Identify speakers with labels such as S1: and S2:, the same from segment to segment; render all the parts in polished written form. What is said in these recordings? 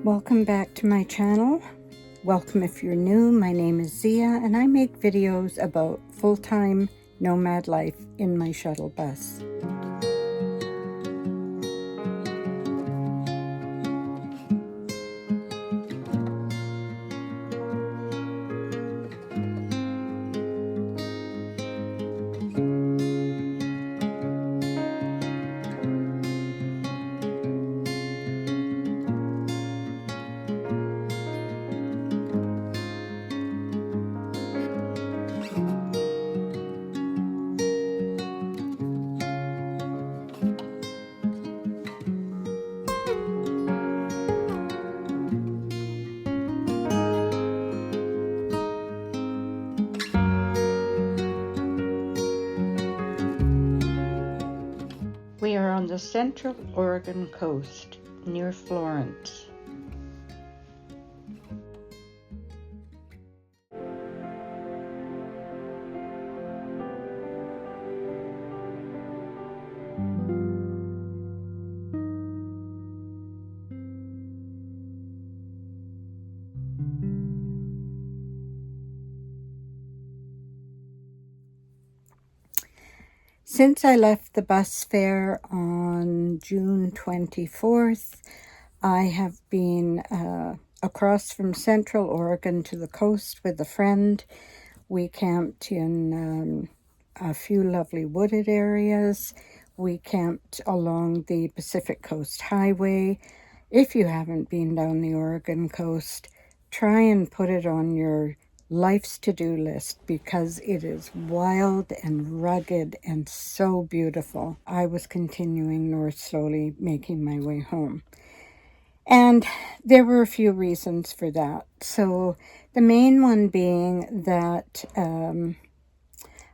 S1: Welcome back to my channel. Welcome if you're new. My name is Zia and I make videos about full-time nomad life in my shuttle bus. We are on the central Oregon coast near Florence. Since I left the bus fare on June 24th, I have been across from Central Oregon to the coast with a friend. We camped in a few lovely wooded areas. We camped along the Pacific Coast Highway. If you haven't been down the Oregon coast, try and put it on your life's to-do list because it is wild and rugged and so beautiful. I was continuing north slowly, making my way home. And there were a few reasons for that. So the main one being that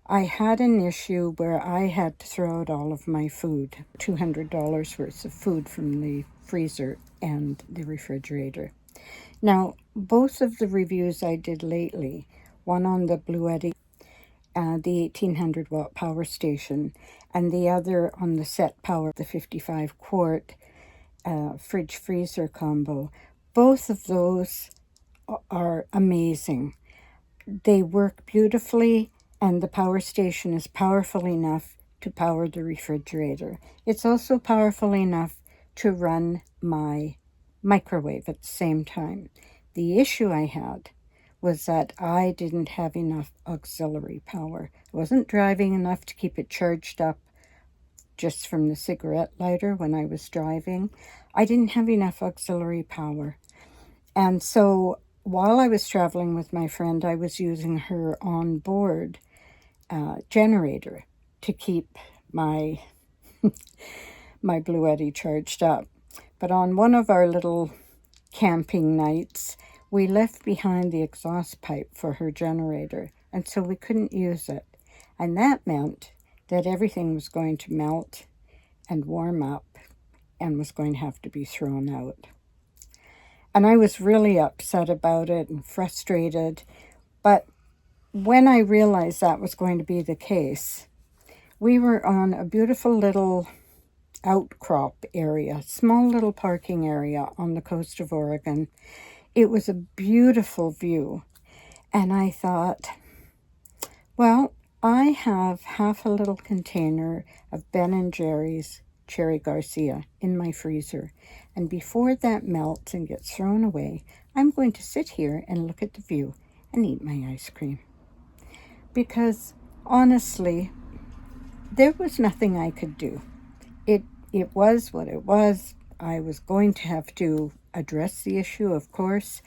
S1: I had an issue where I had to throw out all of my food, $200 worth of food from the freezer and the refrigerator. Now, both of the reviews I did lately, one on the Bluetti, the 1800 watt power station, and the other on the Set Power, the 55 quart fridge freezer combo, both of those are amazing. They work beautifully, and the power station is powerful enough to power the refrigerator. It's also powerful enough to run my microwave at the same time. The issue I had was that I didn't have enough auxiliary power. I wasn't driving enough to keep it charged up just from the cigarette lighter when I was driving. I didn't have enough auxiliary power. And so while I was traveling with my friend, I was using her on-board generator to keep my Bluetti charged up. But on one of our little camping nights, we left behind the exhaust pipe for her generator, and so we couldn't use it. And that meant that everything was going to melt and warm up and was going to have to be thrown out. And I was really upset about it and frustrated. But when I realized that was going to be the case, we were on a beautiful little outcrop area, small little parking area on the coast of Oregon. It was a beautiful view. And I thought, well, I have half a little container of Ben & Jerry's Cherry Garcia in my freezer. And before that melts and gets thrown away, I'm going to sit here and look at the view and eat my ice cream. Because honestly, there was nothing I could do. It was what it was. I was going to have to address the issue, of course.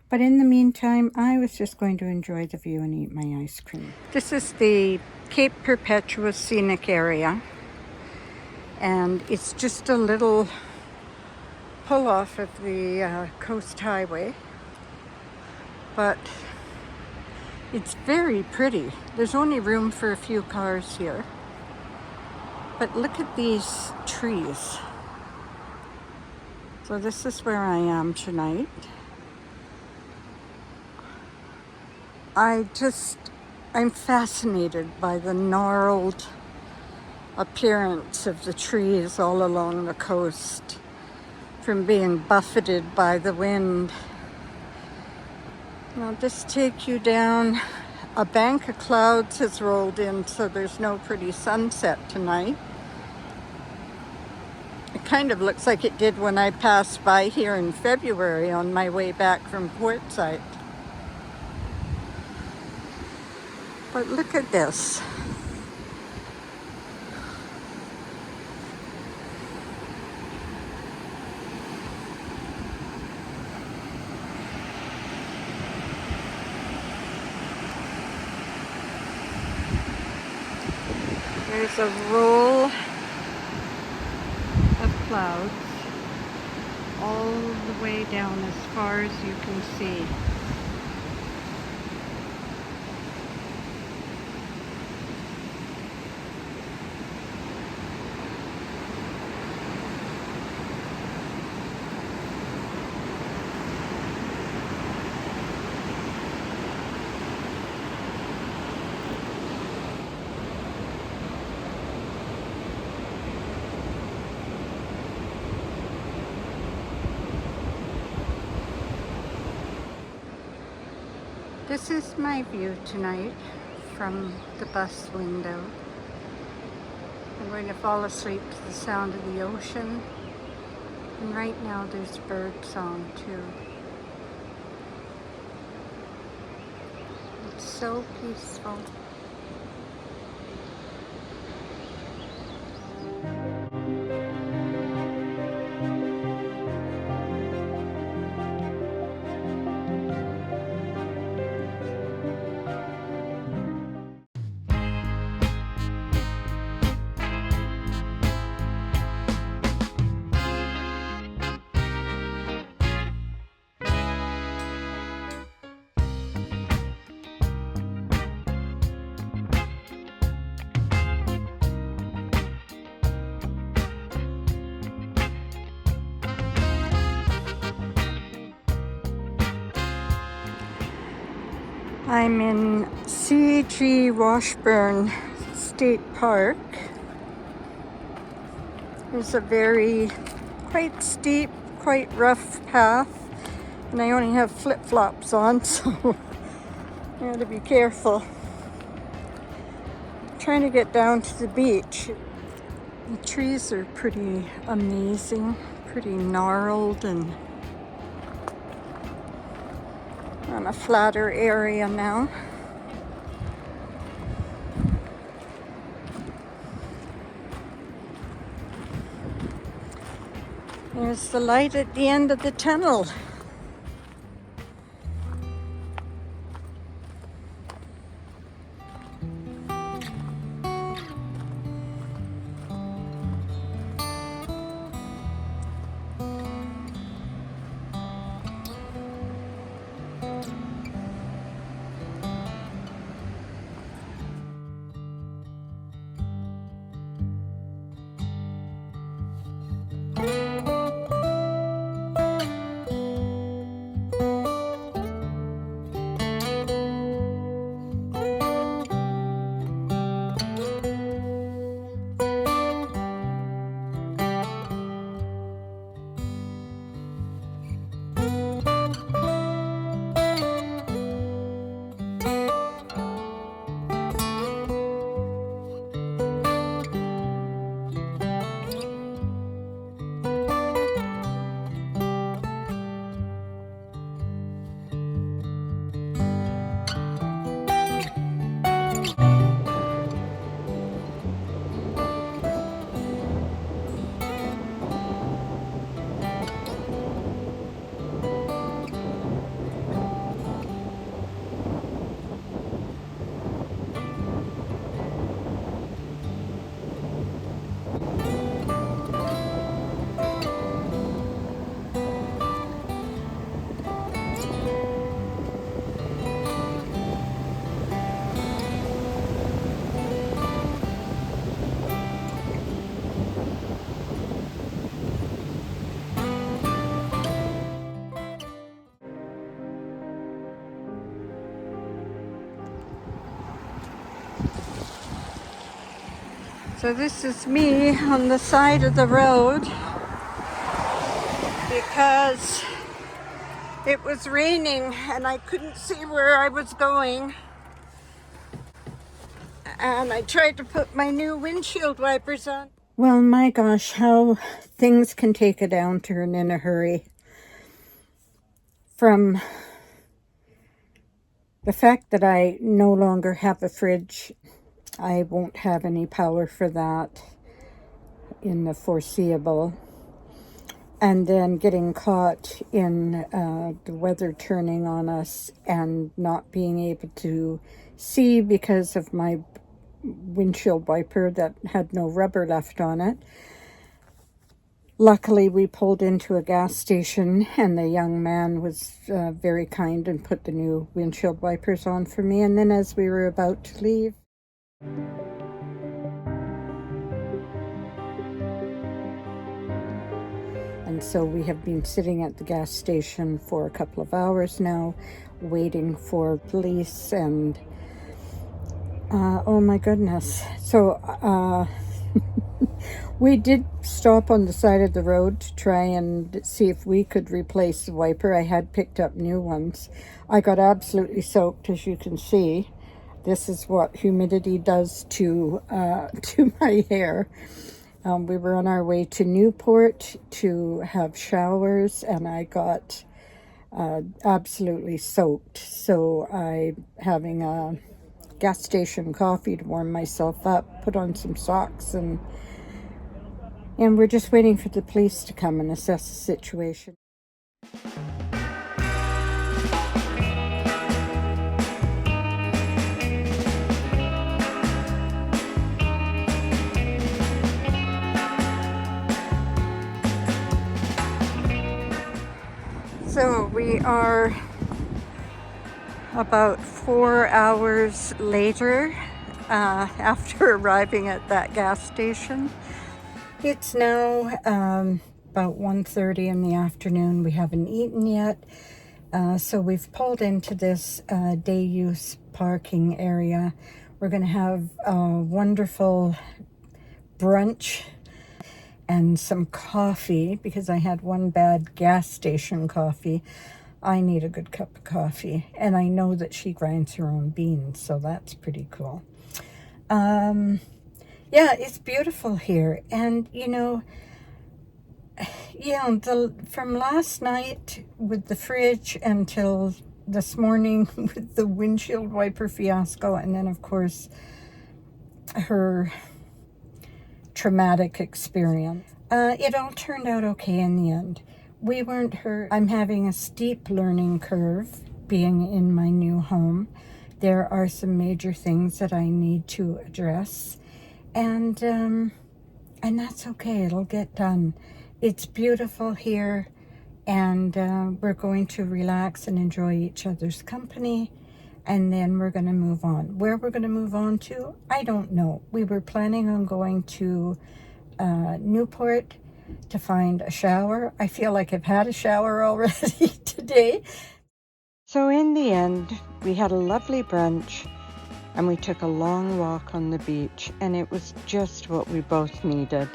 S1: But in the meantime, I was just going to enjoy the view and eat my ice cream. This is the Cape Perpetua Scenic area. And it's just a little pull off of the coast highway. But it's very pretty. There's only room for a few cars here. But look at these trees. So this is where I am tonight. I'm fascinated by the gnarled appearance of the trees all along the coast. from being buffeted by the wind. I'll just take you down. A bank of clouds has rolled in, so there's no pretty sunset tonight. It kind of looks like it did when I passed by here in February on my way back from Quartzsite. But look at this. There's a roll of clouds all the way down as far as you can see. This is my view tonight from the bus window. I'm going to fall asleep to the sound of the ocean. And right now there's bird song too. It's so peaceful. I'm in C.G. Washburn State Park. There's a very quite steep, quite rough path, and I only have flip-flops on, so I gotta be careful. I'm trying to get down to the beach. The trees are pretty amazing, pretty gnarled, and on a flatter area now. There's the light at the end of the tunnel. So this is me on the side of the road. because it was raining and I couldn't see where I was going. And I tried to put my new windshield wipers on. Well, my gosh, how things can take a downturn in a hurry. From the fact that I no longer have a fridge, I won't have any power for that in the foreseeable. And then getting caught in the weather turning on us and not being able to see because of my windshield wiper that had no rubber left on it. Luckily, we pulled into a gas station and the young man was very kind and put the new windshield wipers on for me. And then as we were about to leave, and so we have been sitting at the gas station for a couple of hours now, waiting for police and oh my goodness. So we did stop on the side of the road to try and see if we could replace the wiper. I had picked up new ones. I got absolutely soaked, as you can see. This is what humidity does to my hair. We were on our way to Newport to have showers, and I got absolutely soaked. So I'm having a gas station coffee to warm myself up, put on some socks, and we're just waiting for the police to come and assess the situation. So we are about 4 hours later after arriving at that gas station. It's now about 1:30 in the afternoon. We haven't eaten yet. So we've pulled into this day use parking area. We're going to have a wonderful brunch and some coffee because I had one bad gas station coffee. I need a good cup of coffee, and I know that she grinds her own beans, so that's pretty cool. Yeah, it's beautiful here, and from last night with the fridge until this morning with the windshield wiper fiasco, and then of course her traumatic experience. It all turned out okay in the end. We weren't hurt. I'm having a steep learning curve being in my new home. There are some major things that I need to address, and that's okay. It'll get done. It's beautiful here, and we're going to relax and enjoy each other's company. And then we're going to move on. Where we're going to move on to, I don't know. We were planning on going to Newport to find a shower. I feel like I've had a shower already today. So in the end, we had a lovely brunch and we took a long walk on the beach, and it was just what we both needed.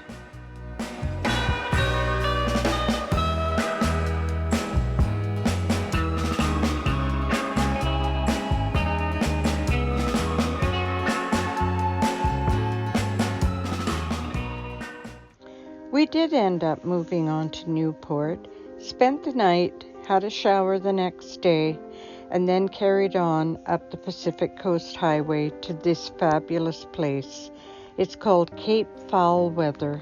S1: We did end up moving on to Newport, spent the night, had a shower the next day, and then carried on up the Pacific Coast Highway to this fabulous place. It's called Cape Foul Weather.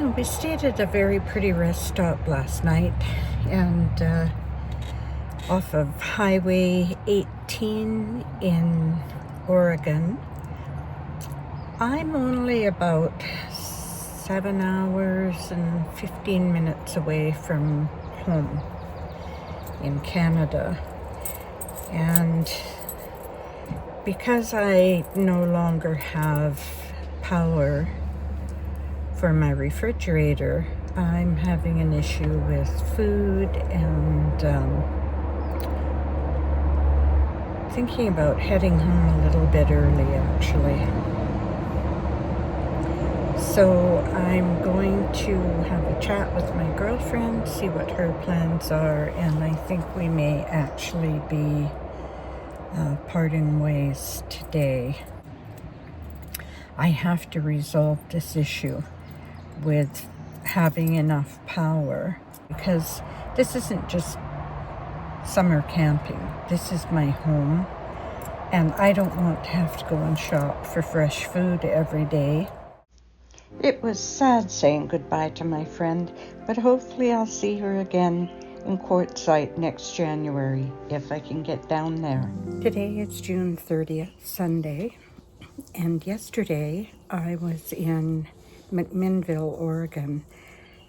S1: We stayed at a very pretty rest stop last night, and off of Highway 18 in Oregon. I'm only about 7 hours and 15 minutes away from home in Canada, and because I no longer have power for my refrigerator, I'm having an issue with food and thinking about heading home a little bit early, actually. So I'm going to have a chat with my girlfriend, see what her plans are, and I think we may actually be parting ways today. I have to resolve this issue with having enough power, because this isn't just summer camping. This is my home, and I don't want to have to go and shop for fresh food every day. It was sad saying goodbye to my friend, but hopefully I'll see her again in Quartzsite next January if I can get down there. Today is June 30th, Sunday, and yesterday I was in McMinnville, Oregon,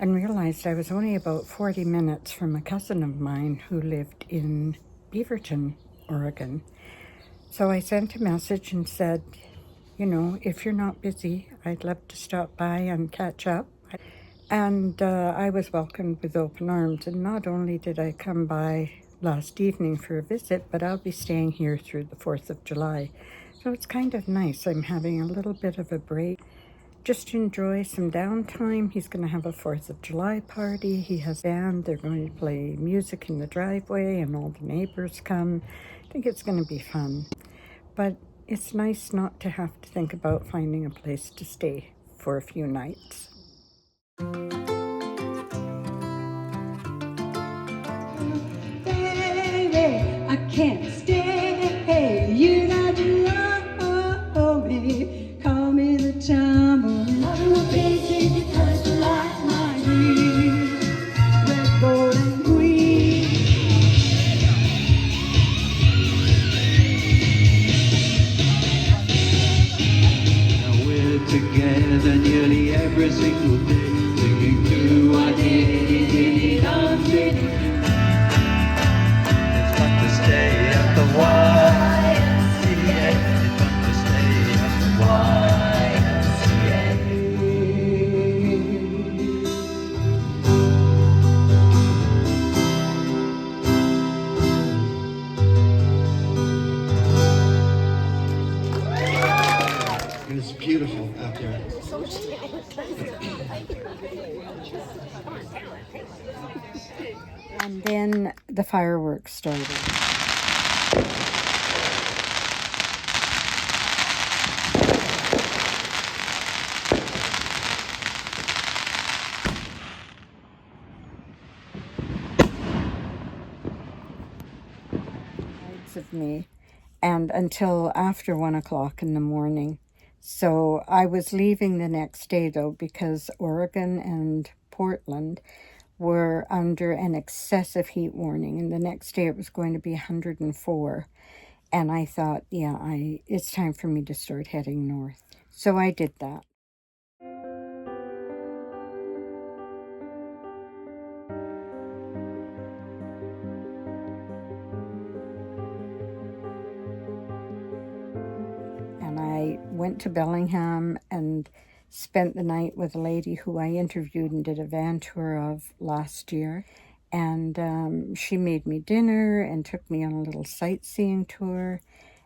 S1: and realized I was only about 40 minutes from a cousin of mine who lived in Beaverton, Oregon. So I sent a message and said, you know, if you're not busy, I'd love to stop by and catch up. And I was welcomed with open arms. And not only did I come by last evening for a visit, but I'll be staying here through the 4th of July. So it's kind of nice. I'm having a little bit of a break. Just to enjoy some downtime. He's going to have a 4th of July party. He has a band. They're going to play music in the driveway and all the neighbors come. I think it's going to be fun. But it's nice not to have to think about finding a place to stay for a few nights.
S2: Baby, I can't stay. You got to love me. Call me the tumbleweed. I will be because you like my dream. Red, gold, and green. Now we're together nearly every single day, singing to our diddy dum diddy. It's fun to stay at the YMCA. It's fun to stay at the YMCA.
S3: It was beautiful out there.
S1: And then the fireworks started. Of me, and until after 1 o'clock in the morning. So I was leaving the next day though, because Oregon and Portland were under an excessive heat warning, and the next day it was going to be 104. And I thought, yeah, it's time for me to start heading north. So I did that. I went to Bellingham and spent the night with a lady who I interviewed and did a van tour of last year. And she made me dinner and took me on a little sightseeing tour.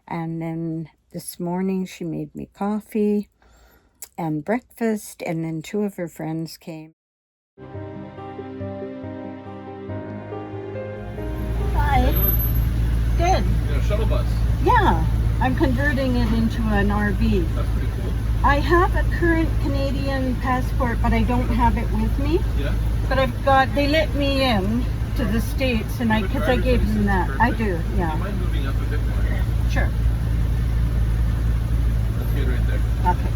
S1: And then this morning she made me coffee and breakfast, and then 2 of her friends came. Hi. Good.
S4: A shuttle bus.
S1: Yeah. I'm converting it into an RV.
S4: That's pretty cool.
S1: I have a current Canadian passport, but I don't have it with me.
S4: Yeah.
S1: But they let me in to the States, and because I gave them that.
S4: Perfect.
S1: I do, yeah.
S4: Do you mind moving up a bit more?
S1: Sure.
S4: That's good right there.
S1: Okay.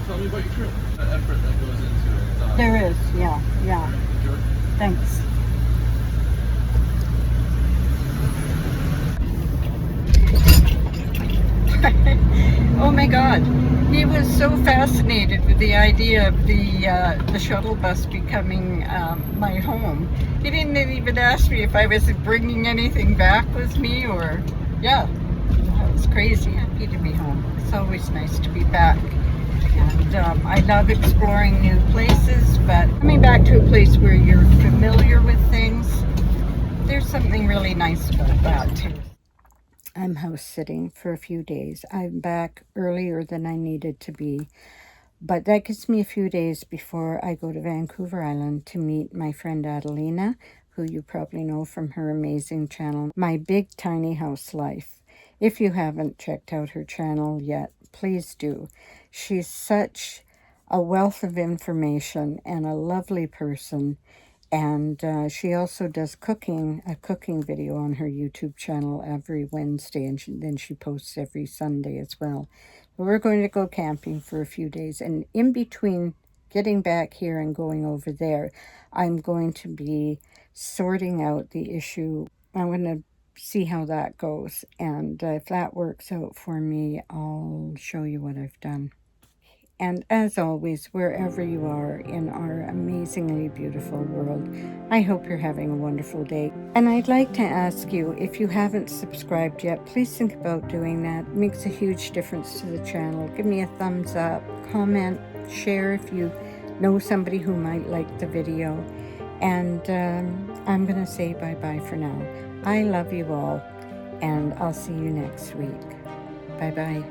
S4: Tell me about your trip. The effort that goes into it.
S1: There is, yeah.
S4: Enjoy.
S1: Thanks. Oh my God, he was so fascinated with the idea of the shuttle bus becoming my home. He didn't even ask me if I was bringing anything back with me, or yeah, that was crazy. Happy to be home. It's always nice to be back, and I love exploring new places. But coming back to a place where you're familiar with things, there's something really nice about that too. I'm house sitting for a few days. I'm back earlier than I needed to be, but that gives me a few days before I go to Vancouver Island to meet my friend Adelina, who you probably know from her amazing channel, My Big Tiny House Life. If you haven't checked out her channel yet, please do. She's such a wealth of information and a lovely person. And she also does a cooking video on her YouTube channel every Wednesday, and then she posts every Sunday as well. But we're going to go camping for a few days, and in between getting back here and going over there, I'm going to be sorting out the issue. I'm going to see how that goes, and if that works out for me, I'll show you what I've done. And as always, wherever you are in our amazingly beautiful world, I hope you're having a wonderful day. And I'd like to ask you, if you haven't subscribed yet, please think about doing that. It makes a huge difference to the channel. Give me a thumbs up, comment, share if you know somebody who might like the video. And I'm going to say bye-bye for now. I love you all, and I'll see you next week. Bye-bye.